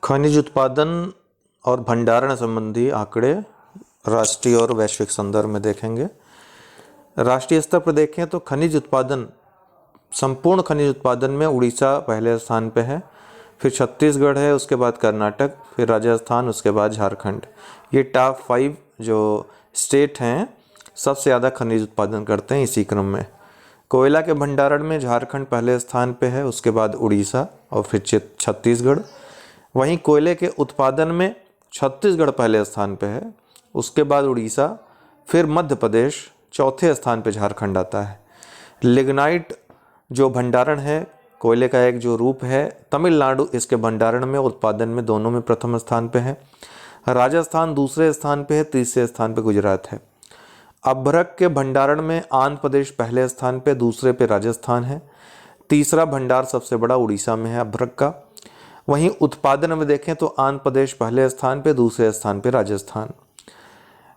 खनिज उत्पादन और भंडारण संबंधी आंकड़े राष्ट्रीय और वैश्विक संदर्भ में देखेंगे। राष्ट्रीय स्तर पर देखें तो खनिज उत्पादन, संपूर्ण खनिज उत्पादन में उड़ीसा पहले स्थान पे है, फिर छत्तीसगढ़ है, उसके बाद कर्नाटक, फिर राजस्थान, उसके बाद झारखंड। ये टॉप 5 जो स्टेट हैं सबसे ज़्यादा खनिज उत्पादन करते हैं इसी क्रम में। कोयला के भंडारण में झारखंड पहले स्थान पे है, उसके बाद उड़ीसा और फिर छत्तीसगढ़। वहीं कोयले के उत्पादन में छत्तीसगढ़ पहले स्थान पे है, उसके बाद उड़ीसा, फिर मध्य प्रदेश, चौथे स्थान पे झारखंड आता है। लिग्नाइट जो भंडारण है, कोयले का एक जो रूप है, तमिलनाडु इसके भंडारण में, उत्पादन में, दोनों में प्रथम स्थान पे है। राजस्थान दूसरे स्थान पे है, तीसरे स्थान पे गुजरात है। अभ्रक के भंडारण में आंध्र प्रदेश पहले स्थान पे, दूसरे पे राजस्थान है। तीसरा भंडार सबसे बड़ा उड़ीसा में है अभ्रक का। वहीं उत्पादन में देखें तो आंध्र प्रदेश पहले स्थान पे, दूसरे स्थान पे राजस्थान।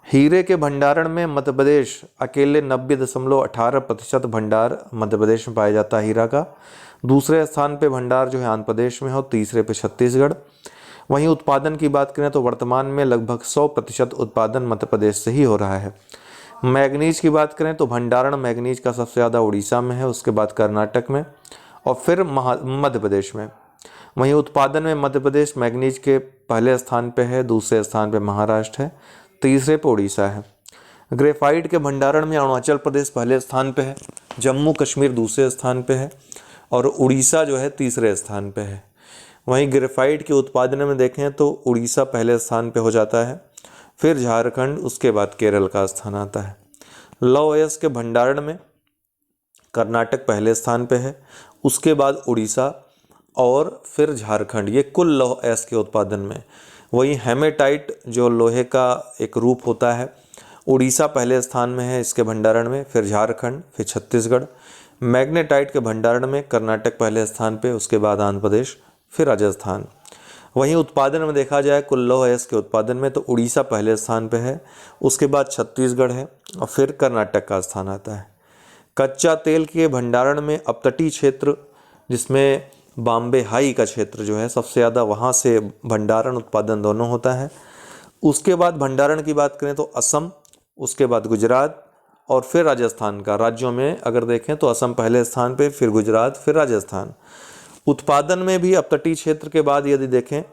हीरे के भंडारण में मध्य प्रदेश अकेले 90.18% भंडार मध्य प्रदेश में पाया जाता है हीरा का। दूसरे स्थान पे भंडार जो है आंध्र प्रदेश में है और तीसरे पे छत्तीसगढ़। वहीं उत्पादन की बात करें तो वर्तमान में लगभग 100% उत्पादन मध्य प्रदेश से ही हो रहा है। मैग्नीज की बात करें तो भंडारण मैग्नीज का सबसे ज़्यादा उड़ीसा में है, उसके बाद कर्नाटक में और फिर मध्य प्रदेश में। वहीं उत्पादन में मध्य प्रदेश मैग्नीज के पहले स्थान पे है, दूसरे स्थान पे महाराष्ट्र है, तीसरे पे उड़ीसा है। ग्रेफाइट के भंडारण में अरुणाचल प्रदेश पहले स्थान पे है, जम्मू कश्मीर दूसरे स्थान पे है और उड़ीसा जो है तीसरे स्थान पे है। वहीं ग्रेफाइट के उत्पादन में देखें तो उड़ीसा पहले स्थान पे हो जाता है, फिर झारखंड, उसके बाद केरल का स्थान आता है। लौह अयस्क के भंडारण में कर्नाटक पहले स्थान पे है, उसके बाद उड़ीसा और फिर झारखंड, ये कुल लौह अयस्क के उत्पादन में। वहीं हेमेटाइट जो लोहे का एक रूप होता है, उड़ीसा पहले स्थान में है इसके भंडारण में, फिर झारखंड, फिर छत्तीसगढ़। मैग्नेटाइट के भंडारण में कर्नाटक पहले स्थान पे, उसके बाद आंध्र प्रदेश, फिर राजस्थान। वहीं उत्पादन में देखा जाए कुल लौह अयस्क के उत्पादन में तो उड़ीसा पहले स्थान पे है, उसके बाद छत्तीसगढ़ है और फिर कर्नाटक का स्थान आता है। कच्चा तेल के भंडारण में अपतटीय क्षेत्र, जिसमें बॉम्बे हाई का क्षेत्र जो है सबसे ज़्यादा, वहाँ से भंडारण उत्पादन दोनों होता है। उसके बाद भंडारण की बात करें तो असम, उसके बाद गुजरात और फिर राजस्थान का। राज्यों में अगर देखें तो असम पहले स्थान पे, फिर गुजरात, फिर राजस्थान। उत्पादन में भी अपतटीय क्षेत्र के बाद यदि देखें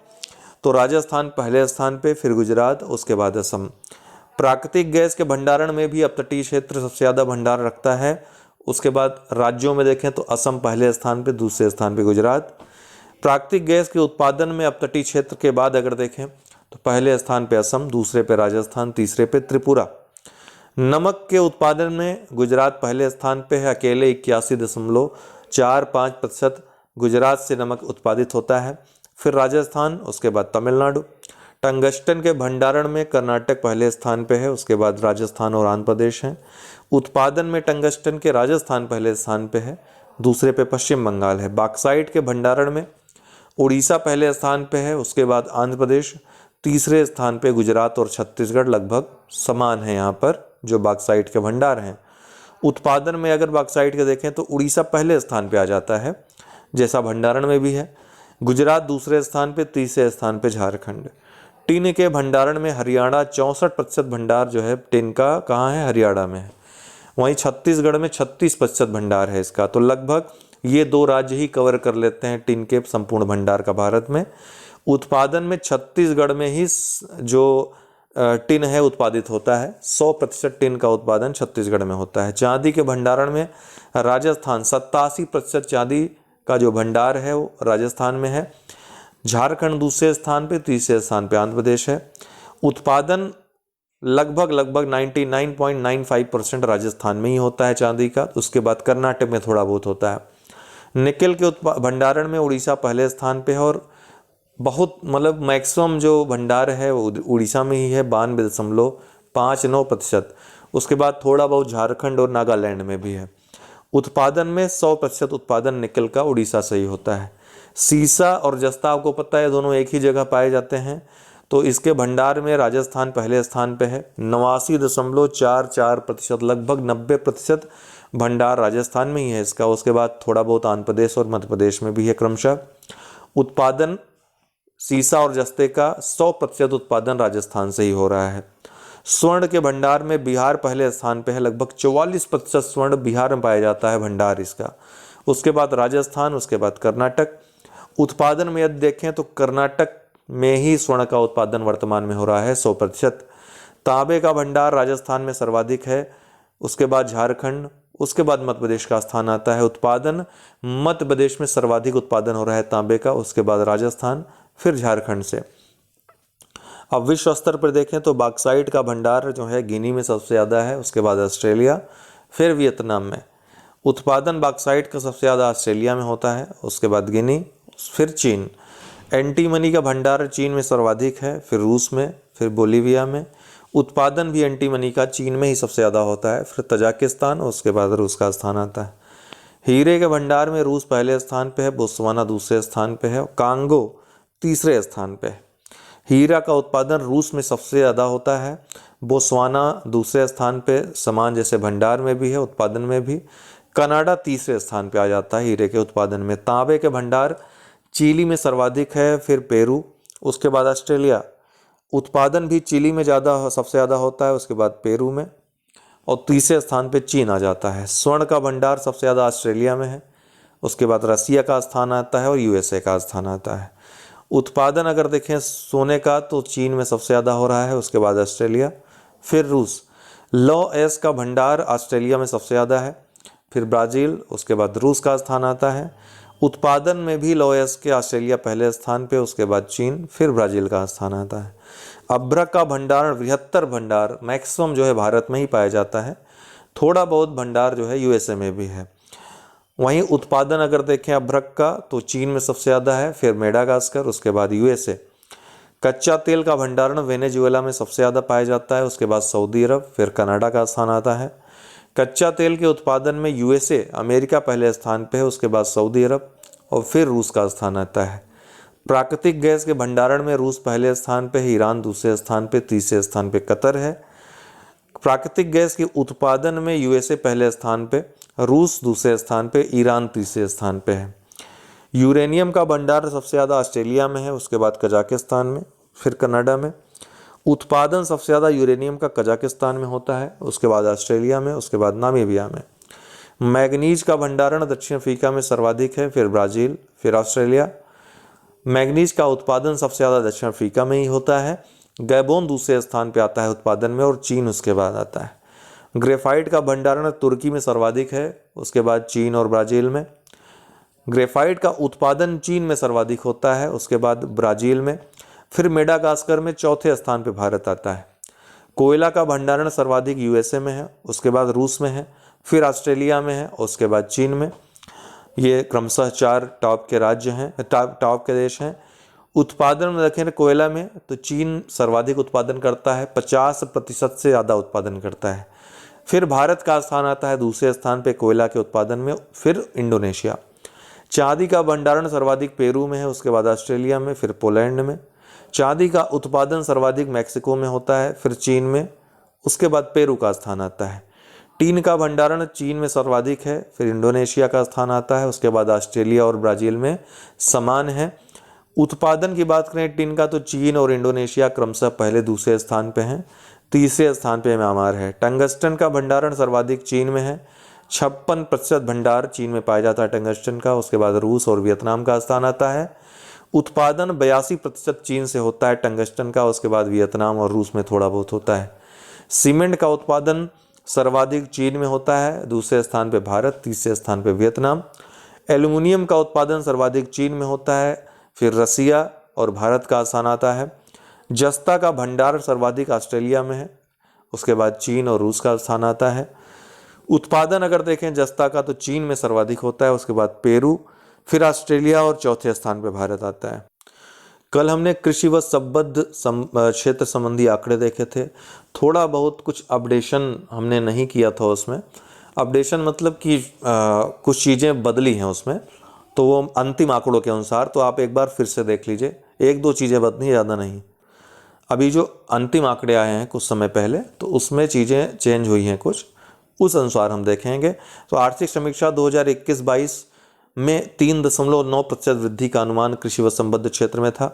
तो राजस्थान पहले स्थान पे, फिर गुजरात, उसके बाद असम। प्राकृतिक गैस के भंडारण में भी अपतटीय क्षेत्र सबसे ज़्यादा भंडार रखता है, उसके बाद राज्यों में देखें तो असम पहले स्थान पे, दूसरे स्थान पे गुजरात। प्राकृतिक गैस के उत्पादन में अपतटीय क्षेत्र के बाद अगर देखें तो पहले स्थान पे असम, दूसरे पे राजस्थान, तीसरे पे त्रिपुरा। नमक के उत्पादन में गुजरात पहले स्थान पे है, अकेले 81.45% गुजरात से नमक उत्पादित होता है, फिर राजस्थान, उसके बाद तमिलनाडु। टंगस्टन के भंडारण में कर्नाटक पहले स्थान पे है, उसके बाद राजस्थान और आंध्र प्रदेश हैं। उत्पादन में टंगस्टन के राजस्थान पहले स्थान पे है, दूसरे पे पश्चिम बंगाल है। बॉक्साइट के भंडारण में उड़ीसा पहले स्थान पे है, उसके बाद आंध्र प्रदेश, तीसरे स्थान पे गुजरात और छत्तीसगढ़ लगभग समान है यहाँ पर जो बॉक्साइट के भंडार हैं। उत्पादन में अगर बॉक्साइट के देखें तो उड़ीसा पहले स्थान पे आ जाता है, जैसा भंडारण में भी है। गुजरात दूसरे स्थान पे, तीसरे स्थान पे झारखंड। टिन के भंडारण में हरियाणा 64% भंडार जो है टिन का कहाँ है, हरियाणा में है। वहीं छत्तीसगढ़ में 36% भंडार है इसका। तो लगभग ये 2 राज्य ही कवर कर लेते हैं टिन के संपूर्ण भंडार का भारत में। उत्पादन में छत्तीसगढ़ में ही जो टिन है उत्पादित होता है, 100% टिन का उत्पादन छत्तीसगढ़ में होता है। चांदी के भंडारण में राजस्थान 87% चांदी का जो भंडार है वो राजस्थान में है। झारखंड दूसरे स्थान पे, तीसरे स्थान पे आंध्र प्रदेश है। उत्पादन लगभग 99.95% राजस्थान में ही होता है चांदी का, उसके बाद कर्नाटक में थोड़ा बहुत होता है। निकेल के भंडारण में उड़ीसा पहले स्थान पे है और बहुत मतलब मैक्सिमम जो भंडार है वो उड़ीसा में ही है, 92.59%। उसके बाद थोड़ा बहुत झारखंड और नागालैंड में भी है। उत्पादन में 100% उत्पादन निकेल का उड़ीसा से ही होता है। सीसा और जस्ता आपको पता है दोनों एक ही जगह पाए जाते हैं, तो इसके भंडार में राजस्थान पहले स्थान पे है, 89.44%, लगभग 90% भंडार राजस्थान में ही है इसका। उसके बाद थोड़ा बहुत आंध्र प्रदेश और मध्य प्रदेश में भी है क्रमशः। उत्पादन सीसा और जस्ते का 100% उत्पादन राजस्थान से ही हो रहा है। स्वर्ण के भंडार में बिहार पहले स्थान पे है, लगभग 44% स्वर्ण बिहार में पाया जाता है भंडार इसका। उसके बाद राजस्थान, उसके बाद कर्नाटक। उत्पादन में यदि देखें तो कर्नाटक में ही स्वर्ण का उत्पादन वर्तमान में हो रहा है 100%। तांबे का भंडार राजस्थान में सर्वाधिक है, उसके बाद झारखंड, उसके बाद मध्य प्रदेश का स्थान आता है। उत्पादन मध्य प्रदेश में सर्वाधिक उत्पादन हो रहा है तांबे का, उसके बाद राजस्थान, फिर झारखंड से। अब विश्व स्तर पर देखें तो बॉक्साइट का भंडार जो है गिनी में सबसे ज़्यादा है, उसके बाद ऑस्ट्रेलिया, फिर वियतनाम में। उत्पादन बॉक्साइट का सबसे ज़्यादा ऑस्ट्रेलिया में होता है, उसके बाद गिनी, फिर चीन। एंटीमनी का भंडार चीन में सर्वाधिक है, फिर रूस में, फिर बोलीविया में। उत्पादन भी एंटीमनी का चीन में ही सबसे ज़्यादा होता है, फिर तजाकिस्तान, उसके बाद रूस का स्थान आता है। हीरे के भंडार में रूस पहले स्थान पे है, बोत्सवाना दूसरे स्थान पे है, और कांगो तीसरे स्थान पे है। हीरा का उत्पादन रूस में सबसे ज़्यादा होता है, बोत्सवाना दूसरे स्थान पे, समान जैसे भंडार में भी है, उत्पादन में भी। कनाडा तीसरे स्थान पे आ जाता है हीरे के उत्पादन में। तांबे के भंडार चिली में सर्वाधिक है, फिर पेरू, उसके बाद ऑस्ट्रेलिया। उत्पादन भी चिली में सबसे ज़्यादा होता है, उसके बाद पेरू में, और तीसरे स्थान पे चीन आ जाता है। स्वर्ण का भंडार सबसे ज़्यादा ऑस्ट्रेलिया में है, उसके बाद रसिया का स्थान आता है और यूएसए का स्थान आता है। उत्पादन अगर देखें सोने का तो चीन में सबसे ज़्यादा हो रहा है, उसके बाद ऑस्ट्रेलिया, फिर रूस। लौ एस का भंडार ऑस्ट्रेलिया में सबसे ज़्यादा है, फिर ब्राज़ील, उसके बाद रूस का स्थान आता है। उत्पादन में भी लौ एस के ऑस्ट्रेलिया पहले स्थान पे, उसके बाद चीन, फिर ब्राज़ील का स्थान आता है। अभ्रक का भंडार, बृहत्तर भंडार मैक्सिमम जो है भारत में ही पाया जाता है, थोड़ा बहुत भंडार जो है यूएसए में भी है। वहीं उत्पादन अगर देखें अभ्रक का तो चीन में सबसे ज़्यादा है, फिर मेडागास्कर, उसके बाद यूएसए। कच्चा तेल का भंडारण वेनेजुएला में सबसे ज़्यादा पाया जाता है, उसके बाद सऊदी अरब, फिर कनाडा का स्थान आता है। कच्चा तेल के उत्पादन में यूएसए, अमेरिका पहले स्थान पे है, उसके बाद सऊदी अरब, और फिर रूस का स्थान आता है। प्राकृतिक गैस के भंडारण में रूस पहले स्थान पे है, ईरान दूसरे स्थान पे, तीसरे स्थान पे कतर है। प्राकृतिक गैस के उत्पादन में यूएसए पहले स्थान पे, रूस दूसरे स्थान पे, ईरान तीसरे स्थान पे है। यूरेनियम का भंडार सबसे ज़्यादा ऑस्ट्रेलिया में है, उसके बाद कजाकिस्तान में, फिर कनाडा में। उत्पादन सबसे ज़्यादा यूरेनियम का कजाकिस्तान में होता है, उसके बाद ऑस्ट्रेलिया में, उसके बाद नामीबिया में। मैग्नीज का भंडारण दक्षिण अफ्रीका में सर्वाधिक है, फिर ब्राज़ील, फिर ऑस्ट्रेलिया। मैग्नीज का उत्पादन सबसे ज़्यादा दक्षिण अफ्रीका में ही होता है। गैबोन दूसरे स्थान पे आता है उत्पादन में, और चीन उसके बाद आता है। ग्रेफाइट का भंडारण तुर्की में सर्वाधिक है, उसके बाद चीन और ब्राज़ील में। ग्रेफाइट का उत्पादन चीन में सर्वाधिक होता है, उसके बाद ब्राज़ील में, फिर मेडागास्कर में चौथे स्थान पे भारत आता है। कोयला का भंडारण सर्वाधिक यूएसए में है, उसके बाद रूस में है, फिर ऑस्ट्रेलिया में है, उसके बाद चीन में। ये क्रमशः 4 टॉप के राज्य हैं, टॉप के देश हैं। उत्पादन में देखें कोयला में तो चीन सर्वाधिक उत्पादन करता है, 50% से ज़्यादा उत्पादन करता है। फिर भारत का स्थान आता है दूसरे स्थान पे कोयला के उत्पादन में, फिर इंडोनेशिया। चांदी का भंडारण सर्वाधिक पेरू में है, उसके बाद ऑस्ट्रेलिया में, फिर पोलैंड में। चांदी का उत्पादन सर्वाधिक मैक्सिको में होता है, फिर चीन में, उसके बाद पेरू का स्थान आता है। टीन का भंडारण चीन में सर्वाधिक है, फिर इंडोनेशिया का स्थान आता है, उसके बाद ऑस्ट्रेलिया और ब्राज़ील में समान है। उत्पादन की बात करें टीन का तो चीन और इंडोनेशिया क्रमशः पहले दूसरे स्थान पे हैं, तीसरे स्थान पे म्यांमार है। टंगस्टन का भंडारण सर्वाधिक चीन में है, 56% भंडार चीन में पाया जाता है टंगस्टन का, उसके बाद रूस और वियतनाम का स्थान आता है। उत्पादन 82% चीन से होता है टंगस्टन का, उसके बाद वियतनाम और रूस में थोड़ा बहुत होता है। सीमेंट का उत्पादन सर्वाधिक चीन में होता है, दूसरे स्थान पे भारत, तीसरे स्थान पे वियतनाम। एल्युमिनियम का उत्पादन सर्वाधिक चीन में होता है, फिर रसिया और भारत का स्थान आता है। जस्ता का भंडार सर्वाधिक ऑस्ट्रेलिया में है, उसके बाद चीन और रूस का स्थान आता है। उत्पादन अगर देखें जस्ता का तो चीन में सर्वाधिक होता है, उसके बाद पेरू, फिर ऑस्ट्रेलिया और चौथे स्थान पे भारत आता है। कल हमने कृषि व संबद्ध क्षेत्र संबंधी आंकड़े देखे थे। थोड़ा बहुत कुछ अपडेशन हमने नहीं किया था उसमें। अपडेशन मतलब कि कुछ चीज़ें बदली हैं उसमें, तो वो अंतिम आंकड़ों के अनुसार, तो आप एक बार फिर से देख लीजिए। 1-2 चीज़ें बदली, ज़्यादा नहीं। अभी जो अंतिम आंकड़े आए हैं कुछ समय पहले, तो उसमें चीज़ें चेंज हुई हैं कुछ, उस अनुसार हम देखेंगे। तो आर्थिक समीक्षा 2021-22 में 3.9% वृद्धि का अनुमान कृषि व संबद्ध क्षेत्र में था।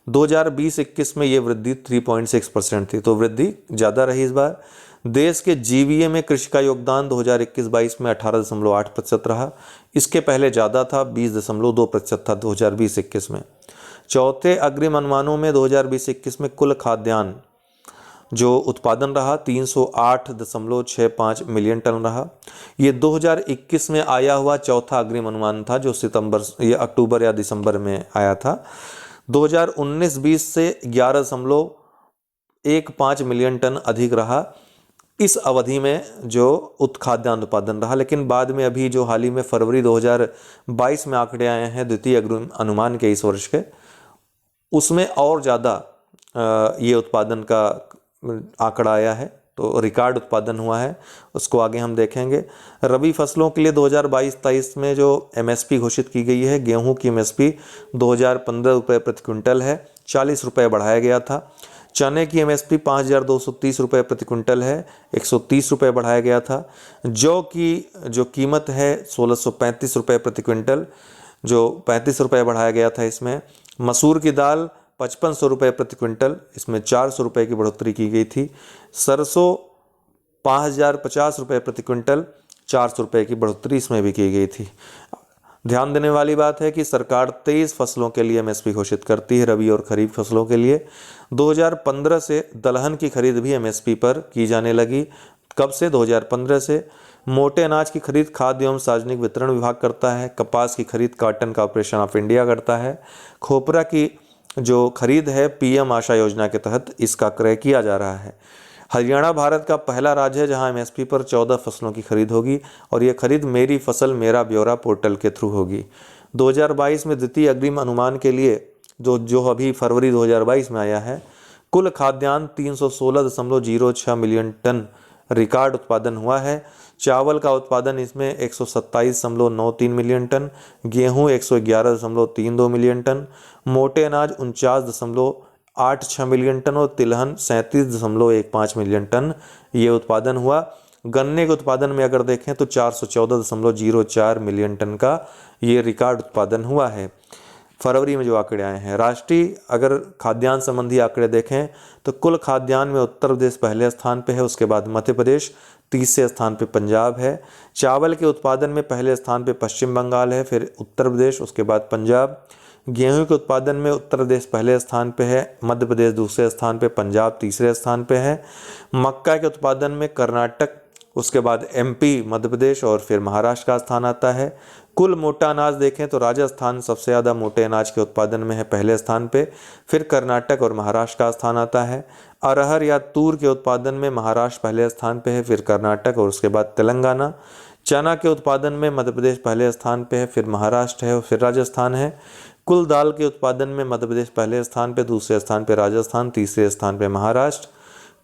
2020-21 में ये वृद्धि 3.6% थी, तो वृद्धि ज़्यादा रही इस बार। देश के जीवीए में कृषि का योगदान 2021-22 में 18.8% रहा। इसके पहले ज़्यादा था, 20.2% था 2020-21 में। चौथे अग्रिम अनुमानों में 2020-21 में कुल खाद्यान्न जो उत्पादन रहा 308.65 मिलियन टन रहा। ये 2021 में आया हुआ चौथा अग्रिम अनुमान था, जो अक्टूबर या दिसंबर में आया था। 2019-20 से 11.15 मिलियन टन अधिक रहा इस अवधि में जो खाद्यान्न उत्पादन रहा। लेकिन बाद में अभी जो हाल ही में फरवरी 2022 में आंकड़े आए हैं द्वितीय अग्रिम अनुमान के इस वर्ष के, उसमें और ज़्यादा ये उत्पादन का आंकड़ा आया है, तो रिकॉर्ड उत्पादन हुआ है, उसको आगे हम देखेंगे। रबी फसलों के लिए 2022-23 में जो एमएसपी घोषित की गई है, गेहूं की एमएसपी 2015 रुपये प्रति क्विंटल है, 40 रुपये बढ़ाया गया था। चने की एमएसपी 5230 रुपये प्रति क्विंटल है, 130 रुपये बढ़ाया गया था। जौ की जो कीमत है 1635 रुपये प्रति क्विंटल, जो 35 रुपये बढ़ाया गया था इसमें। मसूर की दाल 5500 रुपये प्रति क्विंटल, इसमें 400 रुपये की बढ़ोतरी की गई थी। सरसों 5050 रुपये प्रति क्विंटल, 400 रुपये की बढ़ोतरी इसमें भी की गई थी। ध्यान देने वाली बात है कि सरकार 23 फसलों के लिए एमएसपी घोषित करती है, रबी और खरीफ फसलों के लिए। 2015 से दलहन की खरीद भी एमएसपी पर की जाने लगी। कब से? 2015 से। मोटे अनाज की खरीद खाद्य एवं सार्वजनिक वितरण विभाग करता है। कपास की खरीद कॉटन कॉर्पोरेशन ऑफ इंडिया करता है। खोपरा की जो खरीद है पीएम आशा योजना के तहत इसका क्रय किया जा रहा है। हरियाणा भारत का पहला राज्य है जहां एमएसपी पर 14 फसलों की खरीद होगी और ये खरीद मेरी फसल मेरा ब्यौरा पोर्टल के थ्रू होगी। 2022 में द्वितीय अग्रिम अनुमान के लिए जो अभी फरवरी 2022 में आया है, कुल खाद्यान्न 316.06 मिलियन टन रिकॉर्ड उत्पादन हुआ है। चावल का उत्पादन इसमें 127.93 मिलियन टन, गेहूं 111.32 मिलियन टन, मोटे अनाज 49.86 मिलियन टन और तिलहन 37.15 मिलियन टन ये उत्पादन हुआ। गन्ने के उत्पादन में अगर देखें तो 414.04 मिलियन टन का ये रिकॉर्ड उत्पादन हुआ है फरवरी में जो आंकड़े आए हैं। राष्ट्रीय अगर खाद्यान्न संबंधी आंकड़े देखें तो कुल खाद्यान्न में उत्तर प्रदेश पहले स्थान पे है, उसके बाद मध्य प्रदेश, तीसरे स्थान पे पंजाब है। चावल के उत्पादन में पहले स्थान पे पश्चिम बंगाल है, फिर उत्तर प्रदेश, उसके बाद पंजाब। गेहूं के उत्पादन में उत्तर प्रदेश पहले स्थान पे है, मध्य प्रदेश दूसरे स्थान पे, पंजाब तीसरे स्थान पे है। मक्का के उत्पादन में कर्नाटक, उसके बाद एमपी, मध्य प्रदेश और फिर महाराष्ट्र का स्थान आता है। कुल मोटा अनाज देखें तो राजस्थान सबसे ज़्यादा मोटे अनाज के उत्पादन में है पहले स्थान पे, फिर कर्नाटक और महाराष्ट्र का स्थान आता है। अरहर या तूर के उत्पादन में महाराष्ट्र पहले स्थान पे है, फिर कर्नाटक और उसके बाद तेलंगाना। चना के उत्पादन में मध्य प्रदेश पहले स्थान पे है, फिर महाराष्ट्र है और फिर राजस्थान है। कुल दाल के उत्पादन में मध्य प्रदेश पहले स्थान पे, दूसरे स्थान पे राजस्थान, तीसरे स्थान पे महाराष्ट्र।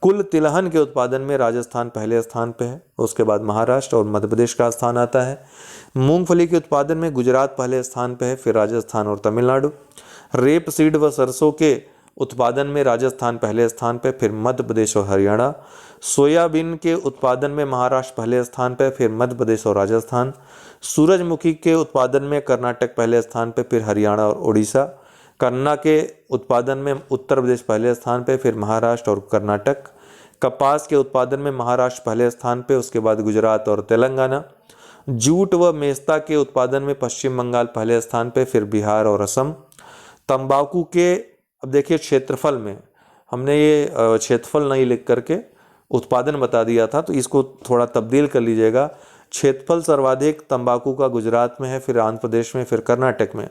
कुल तिलहन के उत्पादन में राजस्थान पहले स्थान पे है, उसके बाद महाराष्ट्र और मध्य प्रदेश का स्थान आता है। मूंगफली के उत्पादन में गुजरात पहले स्थान पे है, फिर राजस्थान और तमिलनाडु। रेप सीड व सरसों के उत्पादन में राजस्थान पहले स्थान पे, फिर मध्य प्रदेश और हरियाणा। सोयाबीन के उत्पादन में महाराष्ट्र पहले स्थान पे, फिर मध्य प्रदेश और राजस्थान। सूरजमुखी के उत्पादन में कर्नाटक पहले स्थान पे, फिर हरियाणा और उड़ीसा। गन्ना के उत्पादन में उत्तर प्रदेश पहले स्थान पे, फिर महाराष्ट्र और कर्नाटक। कपास के उत्पादन में महाराष्ट्र पहले स्थान पे, उसके बाद गुजरात और तेलंगाना। जूट व मेस्ता के उत्पादन में पश्चिम बंगाल पहले स्थान पे, फिर बिहार और असम। तंबाकू के अब देखिए क्षेत्रफल में हमने ये क्षेत्रफल नहीं लिख करके उत्पादन बता दिया था, तो इसको थोड़ा तब्दील कर लीजिएगा। क्षेत्रफल सर्वाधिक तंबाकू का गुजरात में है, फिर आंध्र प्रदेश में, फिर कर्नाटक में,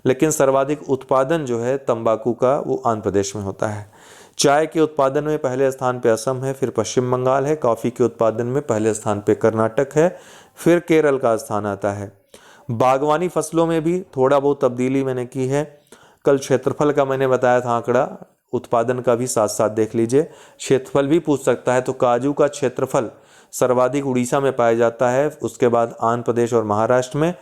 लेकिन सर्वाधिक उत्पादन जो है तंबाकू का वो आंध्र प्रदेश में होता है। चाय के उत्पादन में पहले स्थान पे असम है, फिर पश्चिम बंगाल है। कॉफ़ी के उत्पादन में पहले स्थान पे कर्नाटक है, फिर केरल का स्थान आता है। बागवानी फसलों में भी थोड़ा बहुत तब्दीली मैंने की है। कल क्षेत्रफल का मैंने बताया था आंकड़ा, उत्पादन का भी साथ साथ देख लीजिए, क्षेत्रफल भी पूछ सकता है। तो काजू का क्षेत्रफल सर्वाधिक उड़ीसा में पाया जाता है, उसके बाद आंध्र प्रदेश और महाराष्ट्र में।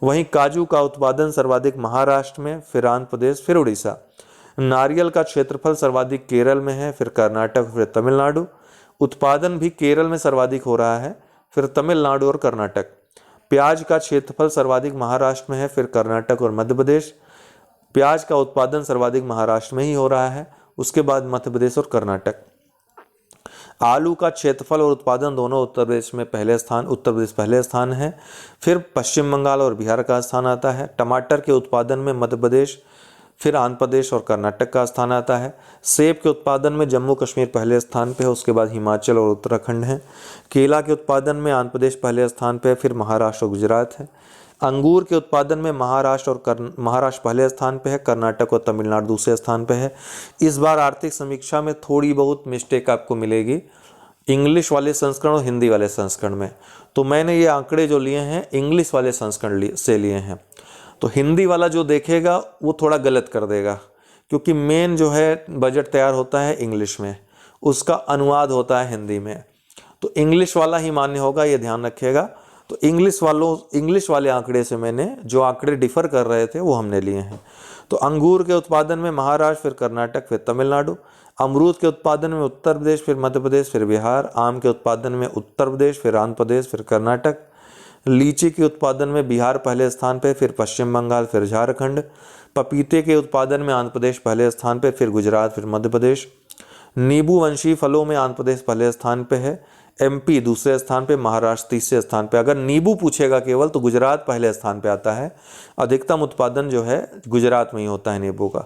वहीं काजू का उत्पादन सर्वाधिक महाराष्ट्र में, फिर आंध्र प्रदेश, फिर उड़ीसा। नारियल का क्षेत्रफल सर्वाधिक केरल में है, फिर कर्नाटक, फिर तमिलनाडु। उत्पादन भी केरल में सर्वाधिक हो रहा है, फिर तमिलनाडु और कर्नाटक। प्याज का क्षेत्रफल सर्वाधिक महाराष्ट्र में है, फिर कर्नाटक और मध्य प्रदेश। प्याज का उत्पादन सर्वाधिक महाराष्ट्र में ही हो रहा है, उसके बाद मध्य प्रदेश और कर्नाटक। आलू का क्षेत्रफल और उत्पादन दोनों उत्तर प्रदेश पहले स्थान है, फिर पश्चिम बंगाल और बिहार का स्थान आता है। टमाटर के उत्पादन में मध्य प्रदेश, फिर आंध्र प्रदेश और कर्नाटक का स्थान आता है। सेब के उत्पादन में जम्मू कश्मीर पहले स्थान पे है, उसके बाद हिमाचल और उत्तराखंड है। केला के उत्पादन में आंध्र प्रदेश पहले स्थान पे है, फिर महाराष्ट्र और गुजरात है। अंगूर के उत्पादन में महाराष्ट्र पहले स्थान पे है, कर्नाटक और तमिलनाडु दूसरे स्थान पे है। इस बार आर्थिक समीक्षा में थोड़ी बहुत मिस्टेक आपको मिलेगी इंग्लिश वाले संस्करण और हिंदी वाले संस्करण में। तो मैंने ये आंकड़े जो लिए हैं इंग्लिश वाले संस्करण से लिए हैं, तो हिंदी वाला जो देखेगा वो थोड़ा गलत कर देगा, क्योंकि मेन जो है बजट तैयार होता है इंग्लिश में, उसका अनुवाद होता है हिंदी में, तो इंग्लिश वाला ही मान्य होगा, ये ध्यान रखिएगा। तो इंग्लिश वाले आंकड़े से मैंने जो आंकड़े डिफर कर रहे थे वो हमने लिए हैं। तो अंगूर के उत्पादन में महाराष्ट्र, फिर कर्नाटक, फिर तमिलनाडु। अमरूद के उत्पादन में उत्तर प्रदेश, फिर मध्य प्रदेश, फिर बिहार। आम के उत्पादन में उत्तर प्रदेश, फिर आंध्र प्रदेश, फिर कर्नाटक। लीची के उत्पादन में बिहार पहले स्थान पे, फिर पश्चिम बंगाल, फिर झारखंड। पपीते के उत्पादन में आंध्र प्रदेश पहले स्थान पे, फिर गुजरात, फिर मध्य प्रदेश। नींबू वंशी फलों में आंध्र प्रदेश पहले स्थान पे है, एमपी दूसरे स्थान पे, महाराष्ट्र तीसरे स्थान पे। अगर नींबू पूछेगा केवल तो गुजरात पहले स्थान पे आता है, अधिकतम उत्पादन जो है गुजरात में ही होता है नींबू का।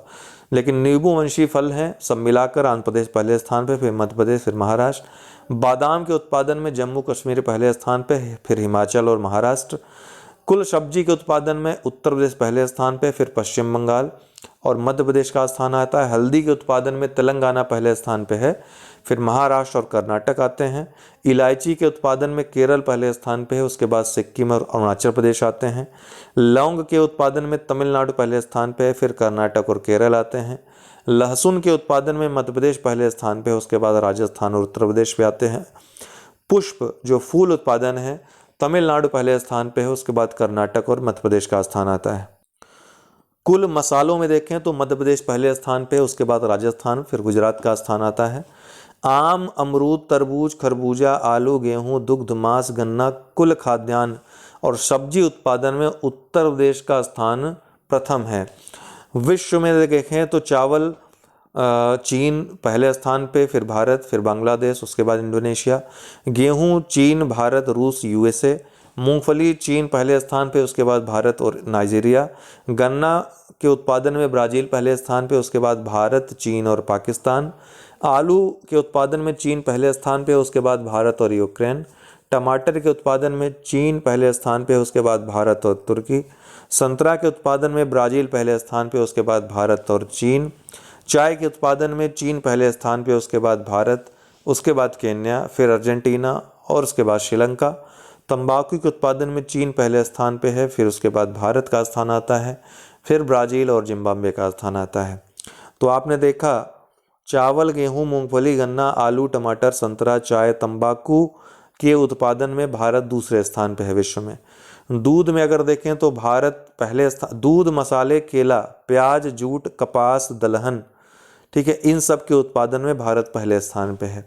लेकिन नींबू वंशी फल हैं सब मिलाकर आंध्र प्रदेश पहले स्थान पे, फिर मध्य प्रदेश, फिर महाराष्ट्र। बादाम के उत्पादन में जम्मू कश्मीर पहले स्थान पे, फिर हिमाचल और महाराष्ट्र। कुल सब्जी के उत्पादन में उत्तर प्रदेश पहले स्थान पे, फिर पश्चिम बंगाल और मध्य प्रदेश का स्थान आता है। हल्दी के उत्पादन में तेलंगाना पहले स्थान पे है, फिर महाराष्ट्र और कर्नाटक आते हैं। इलायची के उत्पादन में केरल पहले स्थान पे है, उसके बाद सिक्किम और अरुणाचल प्रदेश आते हैं। लौंग के उत्पादन में तमिलनाडु पहले स्थान पे है, फिर कर्नाटक और केरल आते हैं। लहसुन के उत्पादन में मध्य प्रदेश पहले स्थान पे है, उसके बाद राजस्थान और उत्तर प्रदेश पे आते हैं। पुष्प जो फूल उत्पादन है तमिलनाडु पहले स्थान पे है, उसके बाद कर्नाटक और मध्य प्रदेश का स्थान आता है। कुल मसालों में देखें तो मध्य प्रदेश पहले स्थान पे है, उसके बाद राजस्थान, फिर गुजरात का स्थान आता है। आम, अमरूद, तरबूज, खरबूजा, आलू, गेहूं, दुग्ध, मांस, गन्ना, कुल खाद्यान्न और सब्जी उत्पादन में उत्तर प्रदेश का स्थान प्रथम है। विश्व में देखें तो चावल चीन पहले स्थान पे, फिर भारत, फिर बांग्लादेश, उसके बाद इंडोनेशिया। गेहूं चीन, भारत, रूस, यूएसए। मूंगफली चीन पहले स्थान पे, उसके बाद भारत और नाइजीरिया। गन्ना के उत्पादन में ब्राज़ील पहले स्थान पे, उसके बाद भारत, चीन और पाकिस्तान। आलू के उत्पादन में चीन पहले स्थान पे, उसके बाद भारत और यूक्रेन। टमाटर के उत्पादन में चीन पहले स्थान पे, उसके बाद भारत और तुर्की। संतरा के उत्पादन में ब्राज़ील पहले स्थान पे, उसके बाद भारत और चीन। चाय के उत्पादन में चीन पहले स्थान पे, उसके बाद भारत, उसके बाद केन्या, फिर अर्जेंटीना और उसके बाद श्रीलंका। तंबाकू के उत्पादन में चीन पहले स्थान पे है, फिर उसके बाद भारत का स्थान आता है, फिर ब्राज़ील और जिम्बाब्वे का स्थान आता है। तो आपने देखा चावल, गेहूं, मूंगफली, गन्ना, आलू, टमाटर, संतरा, चाय, तंबाकू के उत्पादन में भारत दूसरे स्थान पे है विश्व में। दूध में अगर देखें तो भारत पहले स्थान, दूध, मसाले, केला, प्याज, जूट, कपास, दलहन, ठीक है, इन सब के उत्पादन में भारत पहले स्थान पे है।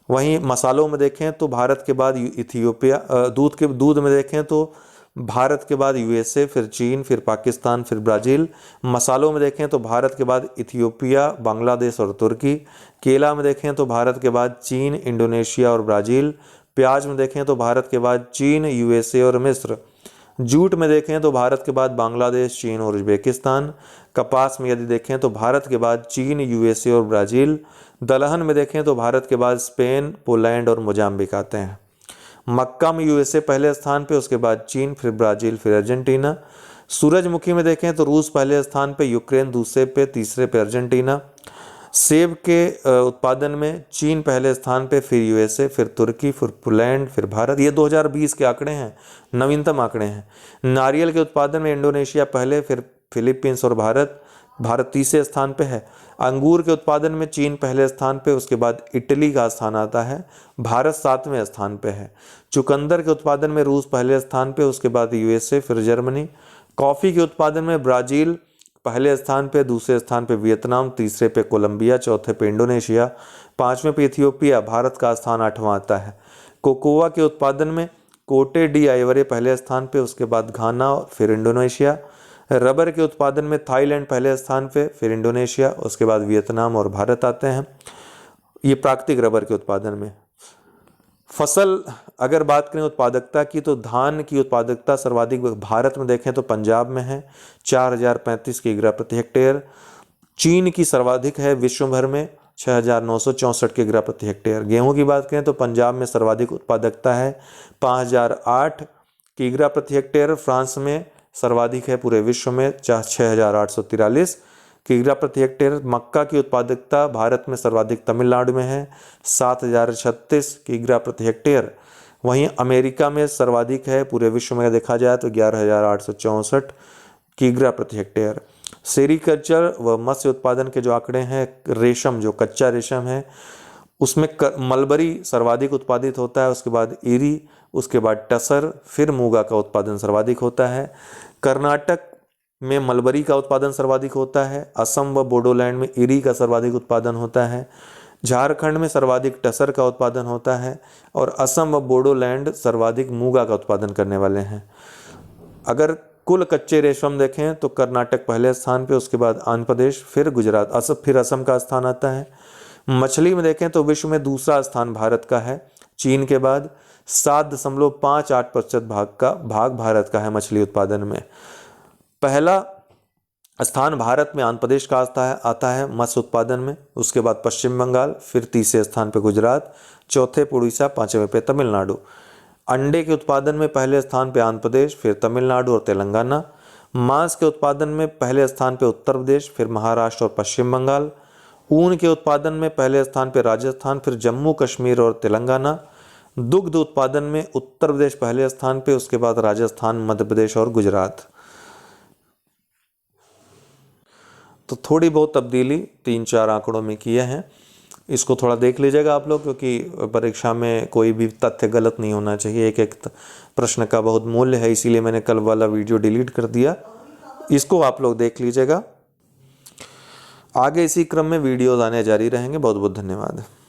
वहीं मसालों में देखें तो भारत के बाद इथियोपिया, दूध में देखें तो भारत के बाद यूएसए, फिर चीन, फिर पाकिस्तान, फिर ब्राज़ील। मसालों में देखें तो भारत के बाद इथियोपिया, बांग्लादेश और तुर्की। केला में देखें तो भारत के बाद चीन, इंडोनेशिया और ब्राज़ील। प्याज में देखें तो भारत के बाद चीन, यूएसए और मिस्र। जूट में देखें तो भारत के बाद बांग्लादेश, चीन और उज्बेकिस्तान। कपास में यदि देखें तो भारत के बाद चीन, यूएसए और ब्राज़ील। दलहन में देखें तो भारत के बाद स्पेन, पोलैंड और मोजाम्बिक आते हैं। मक्का में यूएसए पहले स्थान पे, उसके बाद चीन, फिर ब्राज़ील, फिर अर्जेंटीना। सूरजमुखी में देखें तो रूस पहले स्थान पे, यूक्रेन दूसरे पे, तीसरे पे अर्जेंटीना। सेब के उत्पादन में चीन पहले स्थान पे, फिर यूएसए, फिर तुर्की, फिर पोलैंड, फिर भारत। ये 2020 के आंकड़े हैं, नवीनतम आंकड़े हैं। नारियल के उत्पादन में इंडोनेशिया पहले, फिर फिलीपींस और भारत तीसरे स्थान पे है। अंगूर के उत्पादन में चीन पहले स्थान पे, उसके बाद इटली का स्थान आता है, भारत 7वें स्थान पे है। चुकंदर के उत्पादन में रूस पहले स्थान पे, उसके बाद यूएसए, फिर जर्मनी। कॉफ़ी के उत्पादन में ब्राज़ील पहले स्थान पे, दूसरे स्थान पे वियतनाम, तीसरे पे कोलंबिया, चौथे पे इंडोनेशिया, 5वें पे इथियोपिया, भारत का स्थान 8वां आता है। कोकोआ के उत्पादन में कोटे डी आइवरे पहले स्थान पे, उसके बाद घाना, फिर इंडोनेशिया। रबर के उत्पादन में थाईलैंड पहले स्थान पे, फिर इंडोनेशिया, उसके बाद वियतनाम और भारत आते हैं। ये प्राकृतिक रबर के उत्पादन में। फसल अगर बात करें उत्पादकता की, तो धान की उत्पादकता सर्वाधिक भारत में देखें तो पंजाब में है, 4035 किग्रा प्रति हेक्टेयर। चीन की सर्वाधिक है विश्व भर में, 6964 किग्रा प्रति हेक्टेयर। गेहूं की बात करें तो पंजाब में सर्वाधिक उत्पादकता है, 5008 किग्रा प्रति हेक्टेयर। फ्रांस में सर्वाधिक है पूरे विश्व में, 6843 किग्रा प्रति हेक्टेयर। मक्का की उत्पादकता भारत में सर्वाधिक तमिलनाडु में है, 7036 किग्रा प्रति हेक्टेयर। वहीं अमेरिका में सर्वाधिक है पूरे विश्व में देखा जाए तो 11864 किग्रा प्रति हेक्टेयर। सेरीकल्चर व मत्स्य उत्पादन के जो आंकड़े हैं, रेशम जो कच्चा रेशम है उसमें मलबरी सर्वाधिक उत्पादित होता है, उसके बाद ईरी, उसके बाद टसर, फिर मूंगा का उत्पादन सर्वाधिक होता है। कर्नाटक में मलबरी का उत्पादन सर्वाधिक होता है, असम व बोडोलैंड में ईरी का सर्वाधिक उत्पादन होता है, झारखंड में सर्वाधिक टसर का उत्पादन होता है और असम व बोडोलैंड सर्वाधिक मूंगा का उत्पादन करने वाले हैं। अगर कुल कच्चे रेशम देखें तो कर्नाटक पहले स्थान पे, उसके बाद आंध्र प्रदेश, फिर गुजरात, फिर असम का स्थान आता है। मछली में देखें तो विश्व में दूसरा स्थान भारत का है, चीन के बाद 7.58% भाग भारत का है मछली उत्पादन में। पहला स्थान भारत में आंध्र प्रदेश का आता है मत्स्य उत्पादन में, उसके बाद पश्चिम बंगाल, फिर तीसरे स्थान पे गुजरात, चौथे पे उड़ीसा, पांचवें पे तमिलनाडु। अंडे के उत्पादन में पहले स्थान पे आंध्र प्रदेश, फिर तमिलनाडु और तेलंगाना। मांस के उत्पादन में पहले स्थान पे उत्तर प्रदेश, फिर महाराष्ट्र और पश्चिम बंगाल। ऊन के उत्पादन में पहले स्थान पे राजस्थान, फिर जम्मू कश्मीर और तेलंगाना। दुग्ध उत्पादन में उत्तर प्रदेश पहले स्थान पे, उसके बाद राजस्थान, मध्य प्रदेश और गुजरात। तो थोड़ी बहुत तब्दीली 3-4 आंकड़ों में किए हैं, इसको थोड़ा देख लीजिएगा आप लोग, क्योंकि परीक्षा में कोई भी तथ्य गलत नहीं होना चाहिए। एक एक प्रश्न का बहुत मूल्य है, इसीलिए मैंने कल वाला वीडियो डिलीट कर दिया। इसको आप लोग देख लीजिएगा। आगे इसी क्रम में वीडियोज आने जारी रहेंगे। बहुत बहुत धन्यवाद।